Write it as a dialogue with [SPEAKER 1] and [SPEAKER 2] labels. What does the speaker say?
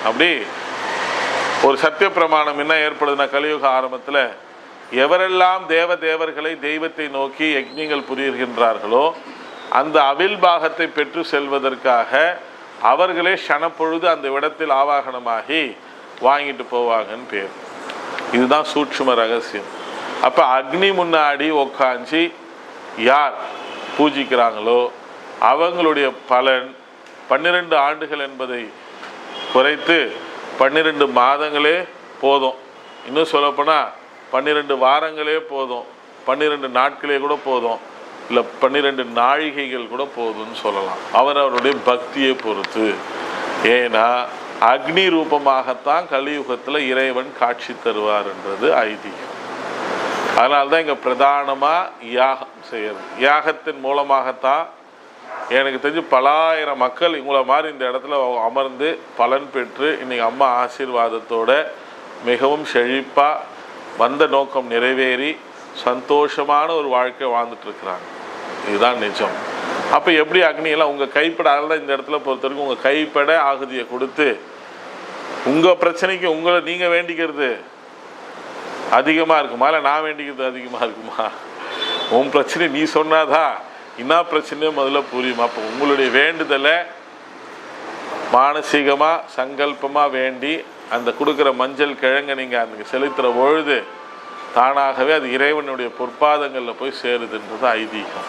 [SPEAKER 1] அப்படி ஒரு சத்திய பிரமாணம் என்ன ஏற்படுதுன்னா, கலியுக ஆரம்பத்தில் எவரெல்லாம் தேவர்களை தெய்வத்தை நோக்கி யஜ்ஞங்கள் புரிகின்றார்களோ அந்த அவில் பாகத்தை பெற்று செல்வதற்காக அவர்களே க்ஷணப்பொழுது அந்த இடத்தில் ஆவாகனமாகி வாங்கிட்டு போவாங்கன்னு பேர். இதுதான் சூட்சும ரகசியம். அப்போ அக்னி முன்னாடி உக்காஞ்சி யார் பூஜிக்கிறாங்களோ அவங்களுடைய பலன் 12 ஆண்டுகள் என்பதை குறைத்து 12 மாதங்களே போதும். இன்னும் சொல்லப்போனால் 12 வாரங்களே போதும், 12 நாட்களே கூட போதும், இல்லை 12 நாழிகைகள் கூட போதும்னு சொல்லலாம், அவரவருடைய பக்தியை பொறுத்து. ஏன்னா அக்னி ரூபமாகத்தான் கலியுகத்தில் இறைவன் காட்சி தருவார்ன்றது ஐதீகம். அதனால்தான் இங்கே பிரதானமாக யாகம் செய்யறது. யாகத்தின் மூலமாகத்தான் எனக்கு தெரிஞ்சு பலாயிரம் மக்கள் இவங்கள மாதிரி இந்த இடத்துல அமர்ந்து பலன் பெற்று இன்றைக்கி அம்மா ஆசீர்வாதத்தோட மிகவும் செழிப்பாக வந்த நோக்கம் நிறைவேறி சந்தோஷமான ஒரு வாழ்க்கை வாழ்ந்துட்டுருக்குறாங்க. இதுதான் நிஜம். அப்போ எப்படி அக்னியெல்லாம் உங்கள் கைப்பட, அதனால இந்த இடத்துல பொறுத்த வரைக்கும் உங்கள் கைப்பட ஆகுதியை கொடுத்து உங்கள் பிரச்சனைக்கு உங்களை நீங்கள் வேண்டிக்கிறது அதிகமாக இருக்குமா, இல்லை நான் வேண்டிக்கிறது அதிகமாக இருக்குமா? உன் பிரச்சனை நீ சொன்னாதான் என்ன பிரச்சனையோ முதல்ல புரியுமா? அப்போ உங்களுடைய வேண்டுதலை மானசீகமாக சங்கல்பமாக வேண்டி அந்த கொடுக்குற மஞ்சள் கிழங்கை நீங்கள் அந்த செலுத்துகிற பொழுது தானாகவே அது இறைவனுடைய பொற்பாதங்களில் போய் சேருதுன்றது ஐதீகம்.